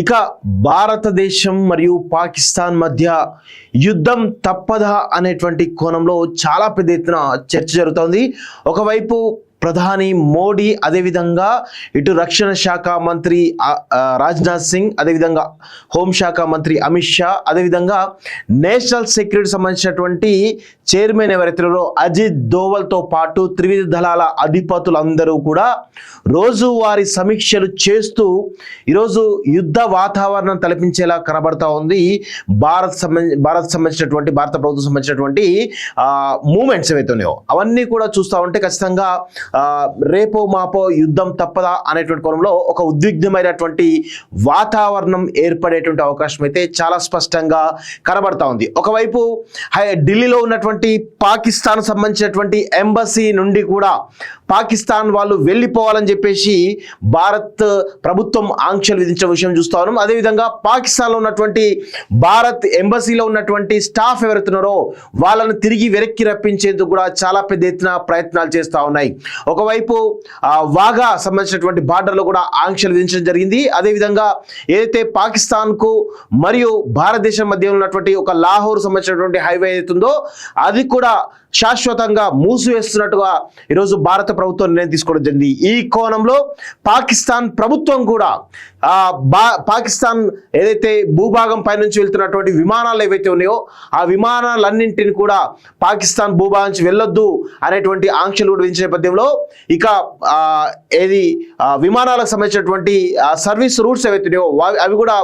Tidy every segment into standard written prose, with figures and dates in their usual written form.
ఇక భారతదేశం మరియు పాకిస్తాన్ మధ్య యుద్ధం తప్పదా అనేటువంటి కోణంలో చాలా పెద్ద ఎత్తున చర్చ జరుగుతోంది. ఒకవైపు ప్రధాని మోడీ, అదేవిధంగా ఇటు రక్షణ శాఖ మంత్రి రాజ్నాథ్ సింగ్, అదేవిధంగా హోంశాఖ మంత్రి అమిత్ షా, అదేవిధంగా నేషనల్ సెక్యూరిటీ సంబంధించినటువంటి చైర్మన్ ఎవరైతున్నారో అజిత్ దోవల్తో పాటు త్రివిధ దళాల అధిపతులందరూ కూడా రోజువారీ సమీక్షలు చేస్తూ ఈరోజు యుద్ధ వాతావరణం తలపించేలా కనబడతా ఉంది. భారత ప్రభుత్వం సంబంధించినటువంటి మూమెంట్స్ ఏవైతే ఉన్నాయో అవన్నీ కూడా చూస్తూ ఉంటే ఖచ్చితంగా రేపో మాపో యుద్ధం తప్పదా అనేటువంటి కోణంలో ఒక ఉద్విగ్నమైనటువంటి వాతావరణం ఏర్పడేటువంటి అవకాశం అయితే చాలా స్పష్టంగా కనబడతా ఉంది. ఒకవైపు ఢిల్లీలో ఉన్నటువంటి పాకిస్తాన్ సంబంధించినటువంటి ఎంబసీ నుండి కూడా పాకిస్తాన్ వాళ్ళు వెళ్ళిపోవాలని చెప్పేసి భారత్ ప్రభుత్వం ఆంక్షలు విధించిన విషయం చూస్తా ఉన్నాం. అదేవిధంగా పాకిస్తాన్లో ఉన్నటువంటి భారత్ ఎంబసీలో ఉన్నటువంటి స్టాఫ్ ఎవరైతున్నారో వాళ్ళను తిరిగి వెనక్కి రప్పించేందుకు కూడా చాలా పెద్ద ఎత్తున ప్రయత్నాలు చేస్తూ ఉన్నాయి. ఒకవైపు వాగా సంబంధించినటువంటి బార్డర్లో కూడా ఆంక్షలు విధించడం జరిగింది. అదేవిధంగా ఏదైతే పాకిస్తాన్కు మరియు భారతదేశం మధ్య ఉన్నటువంటి ఒక లాహోర్ సంబంధించినటువంటి హైవే అవుతుందో అది కూడా శాశ్వతంగా మూసివేస్తున్నట్టుగా ఈరోజు భారత ప్రభుత్వం నిర్ణయం తీసుకోవడం జరిగింది. ఈ కోణంలో పాకిస్తాన్ ప్రభుత్వం కూడా పాకిస్తాన్ ఏదైతే భూభాగం పైనుంచి వెళ్తున్నటువంటి విమానాలు ఏవైతే ఉన్నాయో ఆ విమానాలన్నింటిని కూడా పాకిస్తాన్ భూభాగం నుంచి వెళ్ళొద్దు అనేటువంటి ఆంక్షలు కూడా విధించిన నేపథ్యంలో ఇక విమానాలకు సంబంధించినటువంటి సర్వీస్ రూట్స్ ఏవైతే ఉన్నాయో అవి కూడా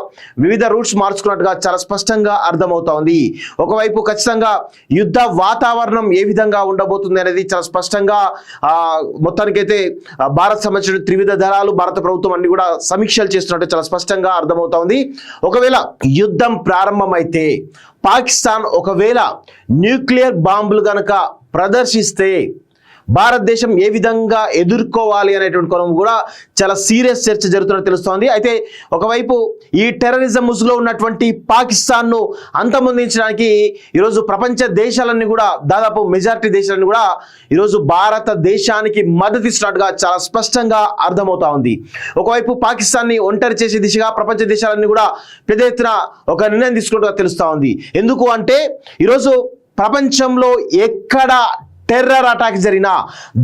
వివిధ రూట్స్ మార్చుకున్నట్టుగా చాలా స్పష్టంగా అర్థమవుతా ఉంది. ఒకవైపు ఖచ్చితంగా యుద్ధ వాతావరణం ఏ విధంగా ఉండబోతుంది అనేది చాలా స్పష్టంగా మొత్తానికైతే భారత్ సంబంధించిన త్రివిధ దళాలు భారత ప్రభుత్వం అన్ని కూడా సమీక్షలు చేస్తున్నట్టు చాలా స్పష్టంగా అర్థమవుతా ఉంది. ఒకవేళ యుద్ధం ప్రారంభమైతే పాకిస్తాన్ ఒకవేళ న్యూక్లియర్ బాంబులు గనక ప్రదర్శిస్తే భారతదేశం ఏ విధంగా ఎదుర్కోవాలి అనేటువంటి కోణం కూడా చాలా సీరియస్ చర్చ జరుగుతున్నట్టు తెలుస్తోంది. అయితే ఒకవైపు ఈ టెర్రరిజం ముసుగులో ఉన్నటువంటి పాకిస్తాన్ను అంతమొందించడానికి ఈరోజు ప్రపంచ దేశాలన్నీ కూడా దాదాపు మెజారిటీ దేశాలన్నీ కూడా ఈరోజు భారతదేశానికి మద్దతు ఇస్తున్నట్టుగా చాలా స్పష్టంగా అర్థమవుతా ఉంది. ఒకవైపు పాకిస్తాన్ని ఒంటరి చేసే దిశగా ప్రపంచ దేశాలన్నీ కూడా పెద్ద ఎత్తున ఒక నిర్ణయం తీసుకున్నట్టుగా తెలుస్తూ ఉంది. ఎందుకు అంటే ఈరోజు ప్రపంచంలో ఎక్కడ టెర్రర్ అటాక్ జరిగినా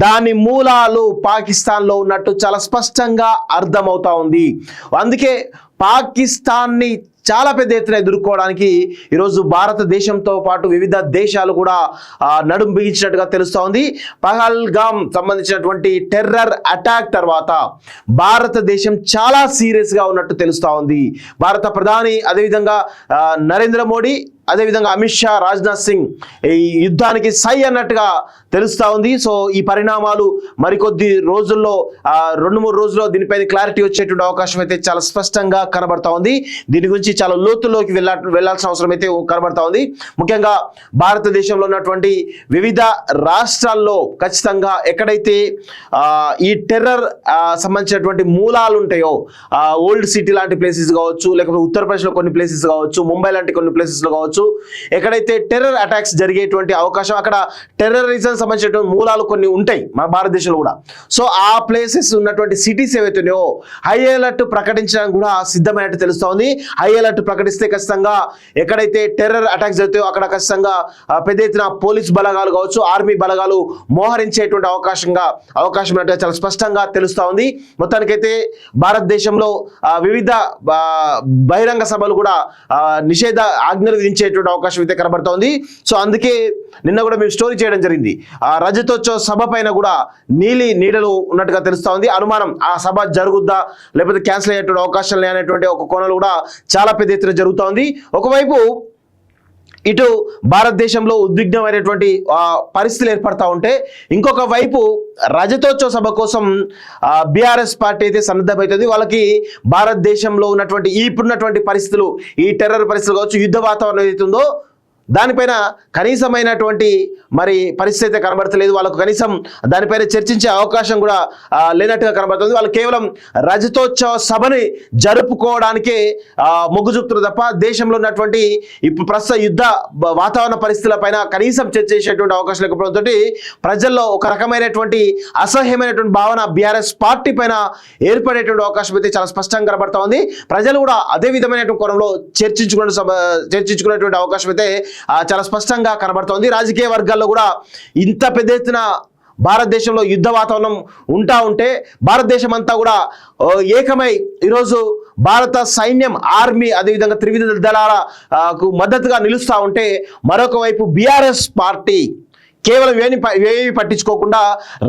దాని మూలాలు పాకిస్తాన్లో ఉన్నట్టు చాలా స్పష్టంగా అర్థమవుతా ఉంది. అందుకే పాకిస్తాన్ని చాలా పెద్ద ఎత్తున ఎదుర్కోవడానికి ఈరోజు భారతదేశంతో పాటు వివిధ దేశాలు కూడా నడుం బిగించినట్టుగా తెలుస్తూ ఉంది. పహల్గామ్ సంబంధించినటువంటి టెర్రర్ అటాక్ తర్వాత భారతదేశం చాలా సీరియస్గా ఉన్నట్టు తెలుస్తూ ఉంది. భారత ప్రధాని అదేవిధంగా నరేంద్ర మోడీ, అదేవిధంగా అమిత్ షా, రాజ్నాథ్ సింగ్ ఈ యుద్ధానికి సై అన్నట్టుగా తెలుస్తూ ఉంది. సో ఈ పరిణామాలు మరికొద్ది రోజుల్లో 2-3 రోజుల్లో దీనిపైన క్లారిటీ వచ్చేటువంటి అవకాశం అయితే చాలా స్పష్టంగా కనబడతా ఉంది. దీని గురించి చాలా లోతుల్లోకి వెళ్లాల్సిన అవసరం అయితే కనబడతా ఉంది. ముఖ్యంగా భారతదేశంలో ఉన్నటువంటి వివిధ రాష్ట్రాల్లో ఖచ్చితంగా ఎక్కడైతే ఈ టెర్రర్ సంబంధించినటువంటి మూలాలు ఉంటాయో ఓల్డ్ సిటీ లాంటి ప్లేసెస్ కావచ్చు, లేకపోతే ఉత్తరప్రదేశ్లో కొన్ని ప్లేసెస్ కావచ్చు, ముంబై లాంటి కొన్ని ప్లేసెస్లో కావచ్చు, ఎక్కడైతే టెర్రర్ అటాక్స్ జరిగేటువంటి అవకాశం అక్కడ టెర్రరిజం సంబంధించినటువంటి మూలాలు కొన్ని ఉంటాయి మన భారతదేశంలో కూడా. సో ఆ ప్లేసెస్ ఉన్నటువంటి సిటీస్ ఏవైతే ఉన్నాయో హై అలర్ట్ ప్రకటించడానికి కూడా సిద్ధమైనట్టు తెలుస్తోంది. హై అలర్ట్ ప్రకటిస్తే ఖచ్చితంగా ఎక్కడైతే టెర్రర్ అటాక్స్ జరుగుతాయో అక్కడ ఖచ్చితంగా పెద్ద ఎత్తున పోలీస్ బలగాలు కావచ్చు, ఆర్మీ బలగాలు మోహరించేటువంటి అవకాశం చాలా స్పష్టంగా తెలుస్తూ ఉంది. మొత్తానికైతే భారతదేశంలో వివిధ బహిరంగ సభలు కూడా నిషేధ ఆజ్ఞలు విధించేటువంటి అవకాశం అయితే కనబడుతోంది. సో అందుకే నిన్న కూడా మేము స్టోరీ చేయడం జరిగింది. రజతోత్సవ సభ పైన కూడా నీడలు ఉన్నట్టుగా తెలుస్తా ఉంది. అనుమానం ఆ సభ జరుగుద్దా లేకపోతే క్యాన్సిల్ అయ్యేటువంటి అవకాశాలు అనేటువంటి ఒక కోణాలు కూడా చాలా పెద్ద ఎత్తున జరుగుతూ ఉంది. ఒకవైపు ఇటు భారతదేశంలో ఉద్విగ్నమైనటువంటి పరిస్థితులు ఏర్పడతా ఉంటే ఇంకొక వైపు రజతోత్సవ సభ కోసం బీఆర్ఎస్ పార్టీ అయితే సన్నద్ధమవుతుంది. వాళ్ళకి భారతదేశంలో ఉన్నటువంటి ఇప్పుడున్నటువంటి పరిస్థితులు, ఈ టెర్రర్ పరిస్థితులు కావచ్చు, యుద్ధ వాతావరణం ఏదైతుందో దానిపైన కనీసమైనటువంటి మరి పరిస్థితి అయితే కనబడతలేదు. వాళ్ళకు కనీసం దానిపైన చర్చించే అవకాశం కూడా లేనట్టుగా కనబడుతుంది. వాళ్ళు కేవలం రజతోత్సవ సభని జరుపుకోవడానికే మొగ్గు చూపుతున్నారు తప్ప దేశంలో ఉన్నటువంటి ఇప్పుడు ప్రస్తుత యుద్ధ వాతావరణ పరిస్థితుల పైన కనీసం చర్చ చేసేటువంటి అవకాశం లేకపోవడంతో ప్రజల్లో ఒక రకమైనటువంటి అసహ్యమైనటువంటి భావన బీఆర్ఎస్ పార్టీ పైన ఏర్పడేటువంటి అవకాశం అయితే చాలా స్పష్టంగా కనబడతా ఉంది. ప్రజలు కూడా అదే విధమైనటువంటి కోణంలో చర్చించుకునేటువంటి అవకాశం అయితే చాలా స్పష్టంగా కనబడుతోంది. రాజకీయ వర్గాల్లో కూడా ఇంత పెద్ద ఎత్తున భారతదేశంలో యుద్ధ వాతావరణం ఉంటే భారతదేశం అంతా కూడా ఏకమై ఈరోజు భారత సైన్యం, ఆర్మీ, అదేవిధంగా త్రివిధ దళాలకు మద్దతుగా నిలుస్తూ ఉంటే మరొక వైపు బీఆర్ఎస్ పార్టీ కేవలం ఏవి పట్టించుకోకుండా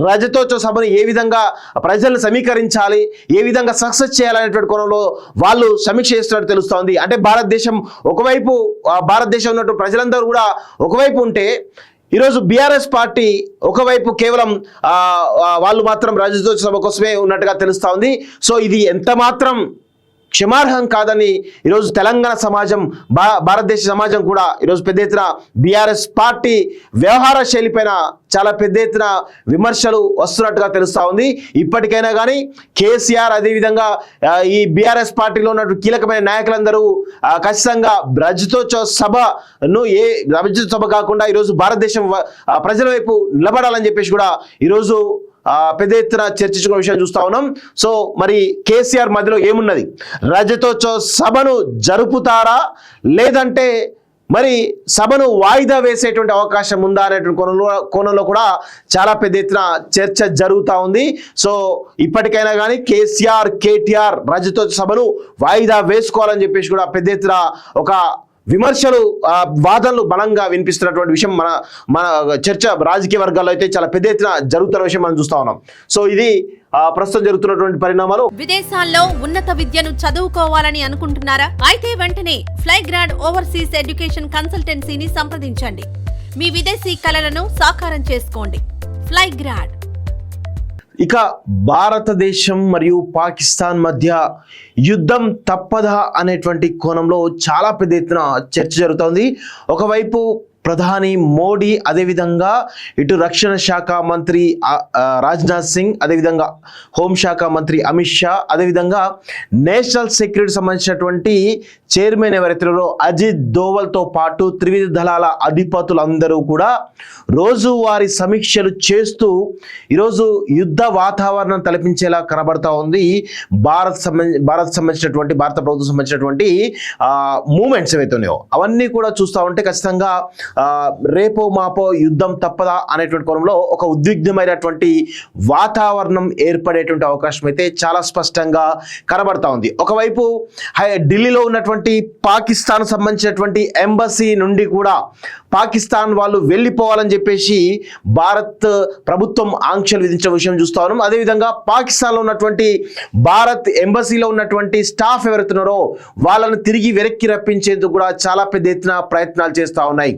రజతోత్సవ సభను ఏ విధంగా ప్రజలను సమీకరించాలి, ఏ విధంగా సక్సెస్ చేయాలనేటువంటి కోణంలో వాళ్ళు సమీక్ష చేస్తున్నట్టు తెలుస్తోంది. అంటే భారతదేశం ఉన్నటువంటి ప్రజలందరూ కూడా ఒకవైపు ఉంటే ఈరోజు బీఆర్ఎస్ పార్టీ ఒకవైపు కేవలం వాళ్ళు మాత్రం రజతోత్సవ సభ కోసమే ఉన్నట్టుగా తెలుస్తూ ఉంది. సో ఇది ఎంత మాత్రం క్షమార్హం కాదని ఈరోజు తెలంగాణ సమాజం, భారతదేశ సమాజం కూడా ఈరోజు పెద్ద ఎత్తున బీఆర్ఎస్ పార్టీ వ్యవహార శైలిపైన చాలా పెద్ద ఎత్తున విమర్శలు వస్తున్నట్టుగా తెలుస్తూ ఉంది. ఇప్పటికైనా కానీ కేసీఆర్, అదేవిధంగా ఈ బీఆర్ఎస్ పార్టీలో ఉన్న కీలకమైన నాయకులందరూ ఖచ్చితంగా రజతోత్సవ సభ కాకుండా ఈరోజు భారతదేశం ప్రజల వైపు నిలబడాలని చెప్పేసి కూడా ఈరోజు పెద్ద ఎత్తున చర్చించుకునే విషయం చూస్తా ఉన్నాం. సో మరి కేసీఆర్ మధ్యలో ఏమున్నది? రజతోత్సవ సభను జరుపుతారా, లేదంటే మరి సభను వాయిదా వేసేటువంటి అవకాశం ఉందా అనేటువంటి కోణంలో కూడా చాలా పెద్ద ఎత్తున చర్చ జరుగుతూ ఉంది. సో ఇప్పటికైనా కానీ కేటీఆర్ రజతోత్సవ సభను వాయిదా వేసుకోవాలని చెప్పేసి కూడా పెద్ద ఎత్తున ఒక విమర్శలు, వాదనలు బలంగా వినిపిస్తున్నటువంటి విషయం మన చర్చ రాజకీయ వర్గాల్లో అయితే చాలా పెద్ద ఎత్తున జరుగుతున్న విషయం మనం చూస్తా ఉన్నాం. సో ఇది ప్రస్తుతం జరుగుతున్నటువంటి పరిణామాలు. విదేశాల్లో ఉన్నత విద్యను చదువుకోవాలని అనుకుంటున్నారా? అయితే వెంటనే ఫ్లైగ్రాడ్ ఓవర్సీస్ ఎడ్యుకేషన్ కన్సల్టెన్సీని సంప్రదించండి. మీ విదేశీ కలలను సాకారం చేసుకోండి. ఫ్లైగ్రాడ్. ఇక భారతదేశం మరియు పాకిస్తాన్ మధ్య యుద్ధం తప్పదా అనేటువంటి కోణంలో చాలా పెద్ద ఎత్తున చర్చ జరుగుతోంది. ఒకవైపు ప్రధాని మోడీ, అదేవిధంగా ఇటు రక్షణ శాఖ మంత్రి రాజ్నాథ్ సింగ్, అదేవిధంగా హోంశాఖ మంత్రి అమిత్ షా, అదేవిధంగా నేషనల్ సెక్యూరిటీ సంబంధించినటువంటి చైర్మన్ ఎవరైతున్నారో అజిత్ దోవల్తో పాటు త్రివిధ దళాల అధిపతులందరూ కూడా రోజువారీ సమీక్షలు చేస్తూ ఈరోజు యుద్ధ వాతావరణం తలపించేలా కనబడతా ఉంది. భారత ప్రభుత్వం సంబంధించినటువంటి మూమెంట్స్ ఏవైతే ఉన్నాయో అవన్నీ కూడా చూస్తూ ఉంటే ఖచ్చితంగా రేపో మాపో యుద్ధం తప్పదా అనేటువంటి కోణంలో ఒక ఉద్విగ్నమైనటువంటి వాతావరణం ఏర్పడేటువంటి అవకాశం అయితే చాలా స్పష్టంగా కనబడతా ఉంది. ఒకవైపు ఢిల్లీలో ఉన్నటువంటి పాకిస్తాన్ సంబంధించినటువంటి ఎంబసీ నుండి కూడా పాకిస్తాన్ వాళ్ళు వెళ్ళిపోవాలని చెప్పేసి భారత్ ప్రభుత్వం ఆంక్షలు విధించిన విషయం చూస్తా ఉన్నాం. అదేవిధంగా పాకిస్తాన్లో ఉన్నటువంటి భారత్ ఎంబసీలో ఉన్నటువంటి స్టాఫ్ ఎవరైతున్నారో వాళ్ళని తిరిగి వెనక్కి రప్పించేందుకు కూడా చాలా పెద్ద ఎత్తున ప్రయత్నాలు చేస్తూ ఉన్నాయి.